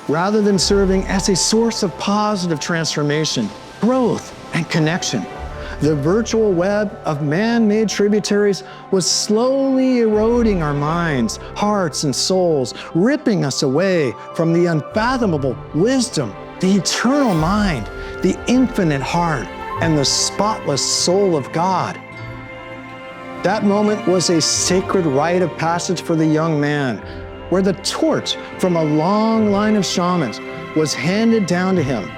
rather than serving as a source of positive transformation, growth, and connection. The virtual web of man-made tributaries was slowly eroding our minds, hearts, and souls, ripping us away from the unfathomable wisdom, the eternal mind, the infinite heart, and the spotless soul of God. That moment was a sacred rite of passage for the young man, where the torch from a long line of shamans was handed down to him.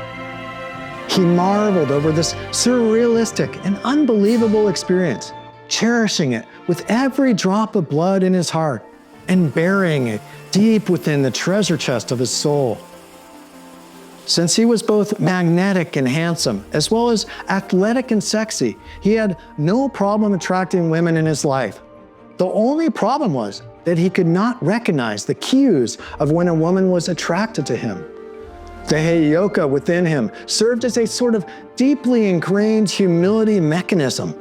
He marveled over this surrealistic and unbelievable experience, cherishing it with every drop of blood in his heart and burying it deep within the treasure chest of his soul. Since he was both magnetic and handsome, as well as athletic and sexy, he had no problem attracting women in his life. The only problem was that he could not recognize the cues of when a woman was attracted to him. The heyoka within him served as a sort of deeply ingrained humility mechanism.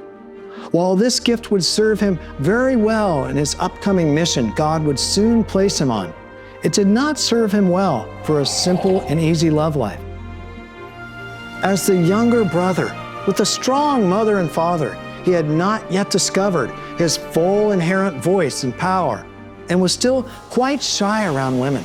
While this gift would serve him very well in his upcoming mission God would soon place him on, it did not serve him well for a simple and easy love life. As the younger brother, with a strong mother and father, he had not yet discovered his full inherent voice and power, and was still quite shy around women.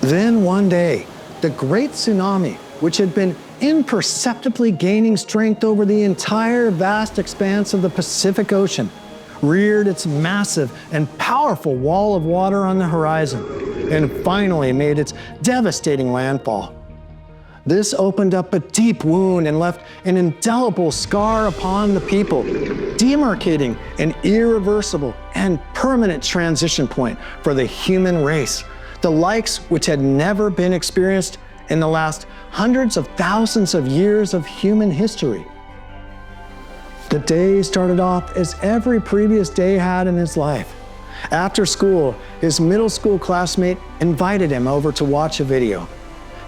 Then one day, the great tsunami, which had been imperceptibly gaining strength over the entire vast expanse of the Pacific Ocean, reared its massive and powerful wall of water on the horizon, and finally made its devastating landfall. This opened up a deep wound and left an indelible scar upon the people, demarcating an irreversible and permanent transition point for the human race, the likes which had never been experienced in the last hundreds of thousands of years of human history. The day started off as every previous day had in his life. After school, his middle school classmate invited him over to watch a video.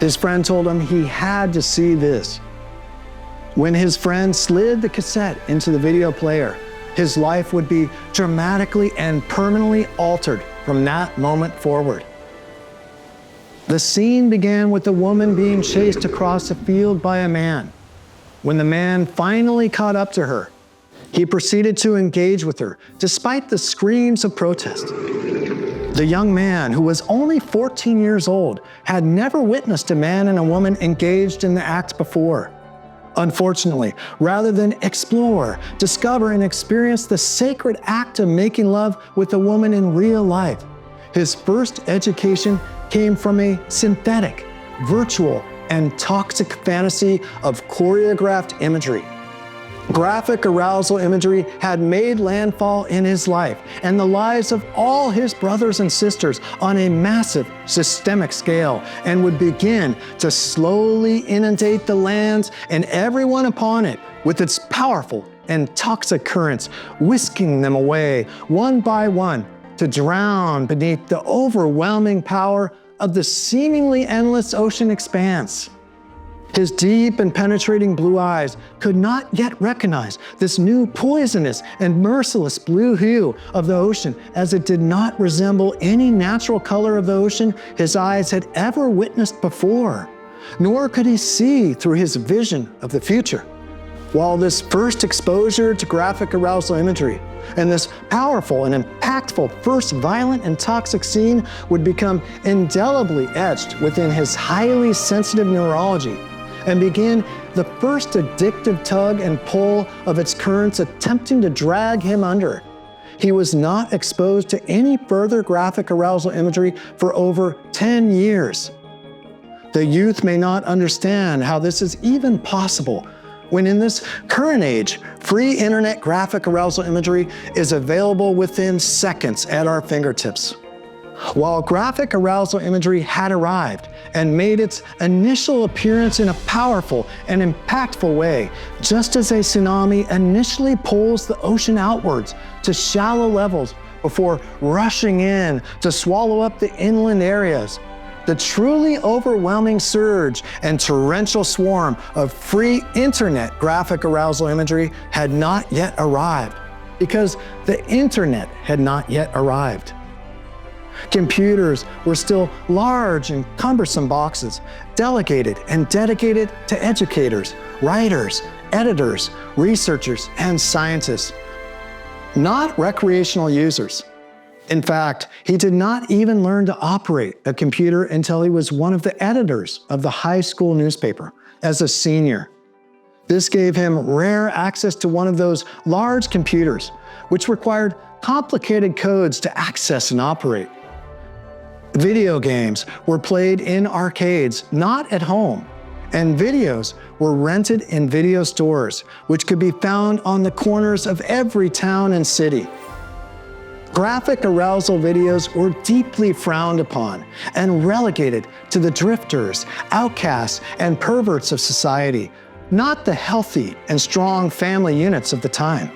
His friend told him he had to see this. When his friend slid the cassette into the video player, his life would be dramatically and permanently altered from that moment forward. The scene began with the woman being chased across a field by a man. When the man finally caught up to her, he proceeded to engage with her, despite the screams of protest. The young man, who was only 14 years old, had never witnessed a man and a woman engaged in the act before. Unfortunately, rather than explore, discover, and experience the sacred act of making love with a woman in real life, his first education came from a synthetic, virtual, and toxic fantasy of choreographed imagery. Graphic arousal imagery had made landfall in his life and the lives of all his brothers and sisters on a massive systemic scale, and would begin to slowly inundate the lands and everyone upon it with its powerful and toxic currents, whisking them away one by one to drown beneath the overwhelming power of the seemingly endless ocean expanse. His deep and penetrating blue eyes could not yet recognize this new poisonous and merciless blue hue of the ocean, as it did not resemble any natural color of the ocean his eyes had ever witnessed before, nor could he see through his vision of the future. While this first exposure to graphic arousal imagery and this powerful and impactful first violent and toxic scene would become indelibly etched within his highly sensitive neurology, and begin the first addictive tug and pull of its currents attempting to drag him under, he was not exposed to any further graphic arousal imagery for over 10 years. The youth may not understand how this is even possible, when in this current age, free internet graphic arousal imagery is available within seconds at our fingertips. While graphic arousal imagery had arrived and made its initial appearance in a powerful and impactful way, just as a tsunami initially pulls the ocean outwards to shallow levels before rushing in to swallow up the inland areas, the truly overwhelming surge and torrential swarm of free internet graphic arousal imagery had not yet arrived, because the internet had not yet arrived. Computers were still large and cumbersome boxes, delegated and dedicated to educators, writers, editors, researchers, and scientists, not recreational users. In fact, he did not even learn to operate a computer until he was one of the editors of the high school newspaper as a senior. This gave him rare access to one of those large computers, which required complicated codes to access and operate. Video games were played in arcades, not at home, and videos were rented in video stores, which could be found on the corners of every town and city. Graphic arousal videos were deeply frowned upon and relegated to the drifters, outcasts, and perverts of society, not the healthy and strong family units of the time.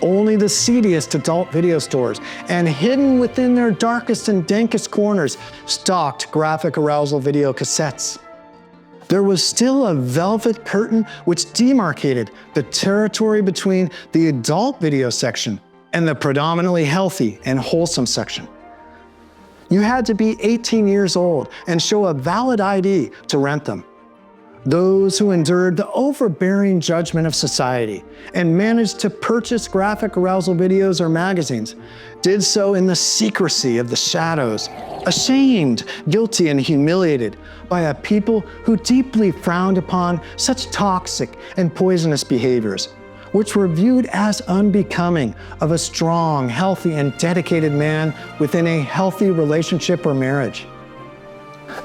Only the seediest adult video stores, and hidden within their darkest and dankest corners, stocked graphic arousal video cassettes. There was still a velvet curtain which demarcated the territory between the adult video section and the predominantly healthy and wholesome section. You had to be 18 years old and show a valid ID to rent them. Those who endured the overbearing judgment of society and managed to purchase graphic arousal videos or magazines did so in the secrecy of the shadows, ashamed, guilty, and humiliated by a people who deeply frowned upon such toxic and poisonous behaviors, which were viewed as unbecoming of a strong, healthy, and dedicated man within a healthy relationship or marriage.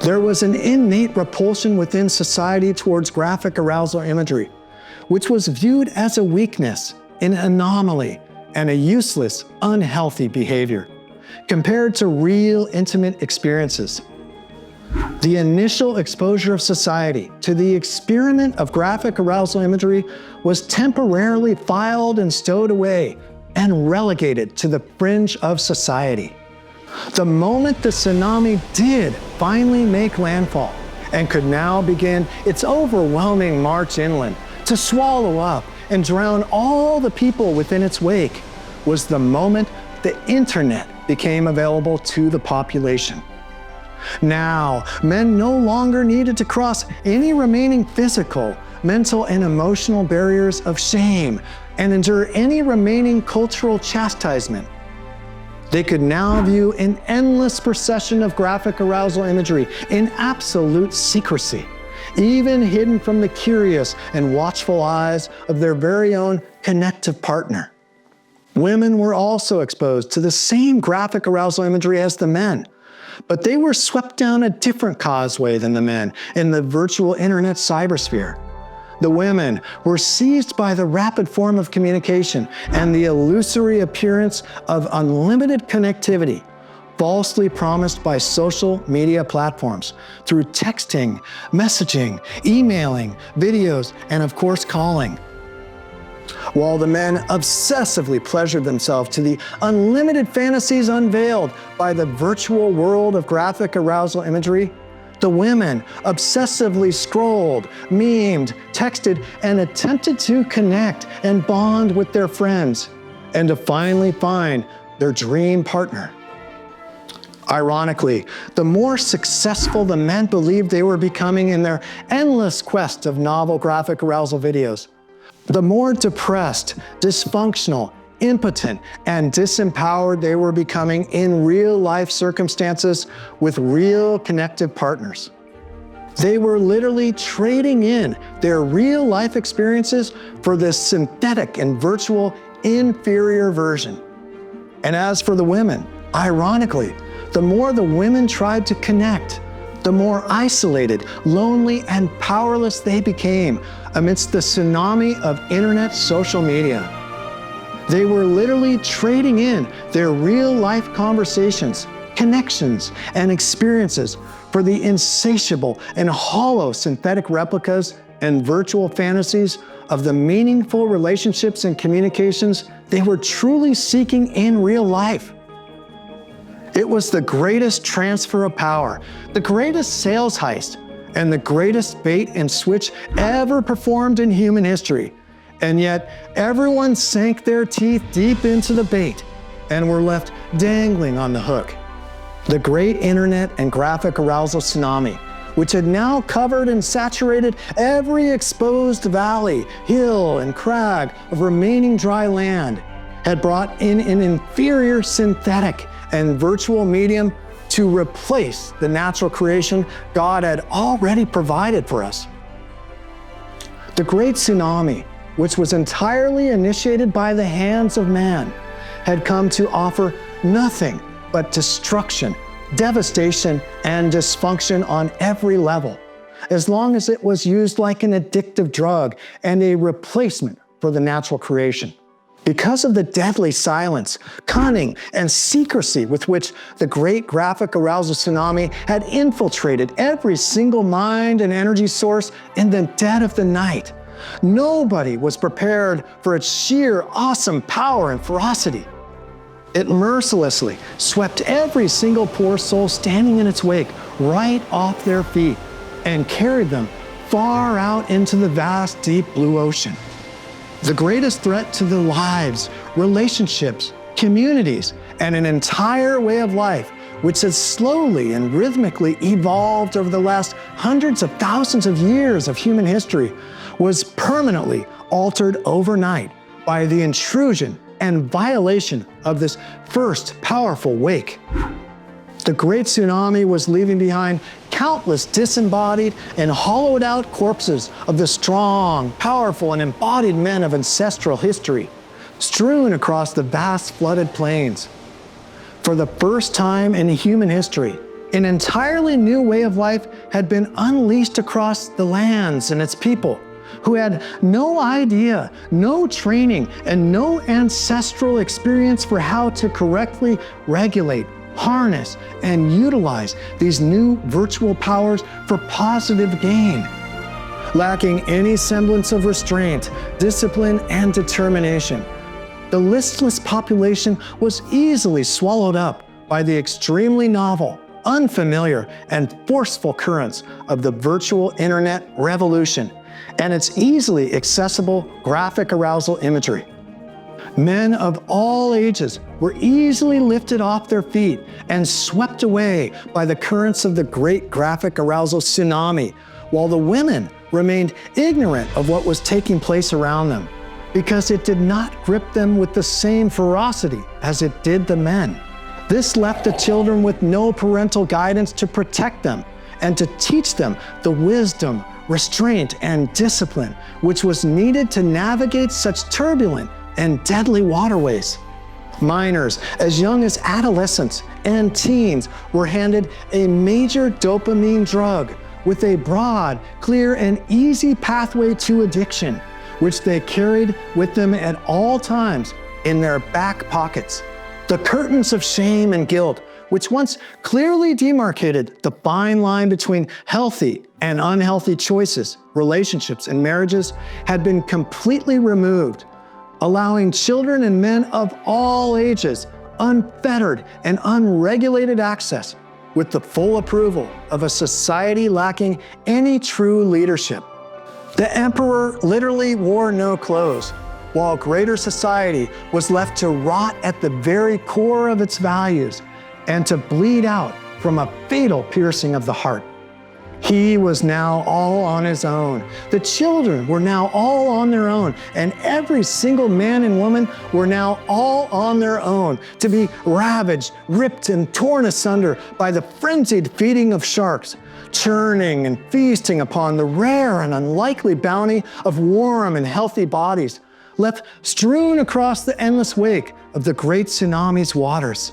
There was an innate repulsion within society towards graphic arousal imagery, which was viewed as a weakness, an anomaly, and a useless, unhealthy behavior, compared to real intimate experiences. The initial exposure of society to the experiment of graphic arousal imagery was temporarily filed and stowed away and relegated to the fringe of society. The moment the tsunami did finally make landfall and could now begin its overwhelming march inland to swallow up and drown all the people within its wake was the moment the internet became available to the population. Now, men no longer needed to cross any remaining physical, mental, and emotional barriers of shame and endure any remaining cultural chastisement. They could now view an endless procession of graphic arousal imagery in absolute secrecy, even hidden from the curious and watchful eyes of their very own connective partner. Women were also exposed to the same graphic arousal imagery as the men, but they were swept down a different causeway than the men in the virtual internet cybersphere. The women were seized by the rapid form of communication and the illusory appearance of unlimited connectivity, falsely promised by social media platforms through texting, messaging, emailing, videos, and of course calling. While the men obsessively pleasured themselves to the unlimited fantasies unveiled by the virtual world of graphic arousal imagery, the women obsessively scrolled, memed, texted, and attempted to connect and bond with their friends, and to finally find their dream partner. Ironically, the more successful the men believed they were becoming in their endless quest of novel graphic arousal videos, the more depressed, dysfunctional, impotent, and disempowered they were becoming in real-life circumstances with real connective partners. They were literally trading in their real-life experiences for this synthetic and virtual inferior version. And as for the women, ironically, the more the women tried to connect, the more isolated, lonely, and powerless they became amidst the tsunami of internet social media. They were literally trading in their real-life conversations, connections, and experiences for the insatiable and hollow synthetic replicas and virtual fantasies of the meaningful relationships and communications they were truly seeking in real life. It was the greatest transfer of power, the greatest sales heist, and the greatest bait and switch ever performed in human history. And yet, everyone sank their teeth deep into the bait and were left dangling on the hook. The great internet and graphic arousal tsunami, which had now covered and saturated every exposed valley, hill, and crag of remaining dry land, had brought in an inferior synthetic and virtual medium to replace the natural creation God had already provided for us. The great tsunami, which was entirely initiated by the hands of man, had come to offer nothing but destruction, devastation, and dysfunction on every level, as long as it was used like an addictive drug and a replacement for the natural creation. Because of the deadly silence, cunning, and secrecy with which the great graphic arousal tsunami had infiltrated every single mind and energy source in the dead of the night, nobody was prepared for its sheer awesome power and ferocity. It mercilessly swept every single poor soul standing in its wake right off their feet and carried them far out into the vast, deep blue ocean. The greatest threat to the lives, relationships, communities, and an entire way of life, which has slowly and rhythmically evolved over the last hundreds of thousands of years of human history, was permanently altered overnight by the intrusion and violation of this first powerful wake. The great tsunami was leaving behind countless disembodied and hollowed out corpses of the strong, powerful, and embodied men of ancestral history, strewn across the vast flooded plains. For the first time in human history, an entirely new way of life had been unleashed across the lands and its people, who had no idea, no training, and no ancestral experience for how to correctly regulate, harness, and utilize these new virtual powers for positive gain. Lacking any semblance of restraint, discipline, and determination, the listless population was easily swallowed up by the extremely novel, unfamiliar, and forceful currents of the virtual internet revolution and its easily accessible graphic arousal imagery. Men of all ages were easily lifted off their feet and swept away by the currents of the great graphic arousal tsunami, while the women remained ignorant of what was taking place around them, because it did not grip them with the same ferocity as it did the men. This left the children with no parental guidance to protect them and to teach them the wisdom, restraint, and discipline which was needed to navigate such turbulent and deadly waterways. Minors as young as adolescents and teens were handed a major dopamine drug with a broad, clear, and easy pathway to addiction, which they carried with them at all times in their back pockets. The curtains of shame and guilt, which once clearly demarcated the fine line between healthy and unhealthy choices, relationships, and marriages, had been completely removed, allowing children and men of all ages unfettered and unregulated access with the full approval of a society lacking any true leadership. The emperor literally wore no clothes, while greater society was left to rot at the very core of its values and to bleed out from a fatal piercing of the heart. He was now all on his own. The children were now all on their own, and every single man and woman were now all on their own, to be ravaged, ripped, and torn asunder by the frenzied feeding of sharks, churning and feasting upon the rare and unlikely bounty of warm and healthy bodies, left strewn across the endless wake of the great tsunami's waters.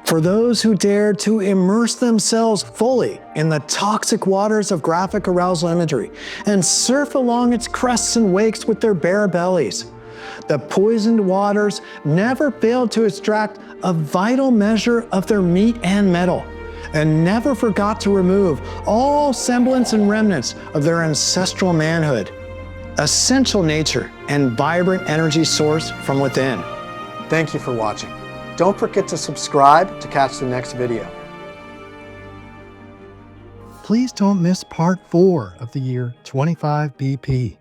For those who dared to immerse themselves fully in the toxic waters of graphic arousal imagery and surf along its crests and wakes with their bare bellies, the poisoned waters never failed to extract a vital measure of their meat and metal, and never forgot to remove all semblance and remnants of their ancestral manhood, essential nature, and vibrant energy source from within. Thank you for watching. Don't forget to subscribe to catch the next video. Please don't miss part 4 of the year 25 BP.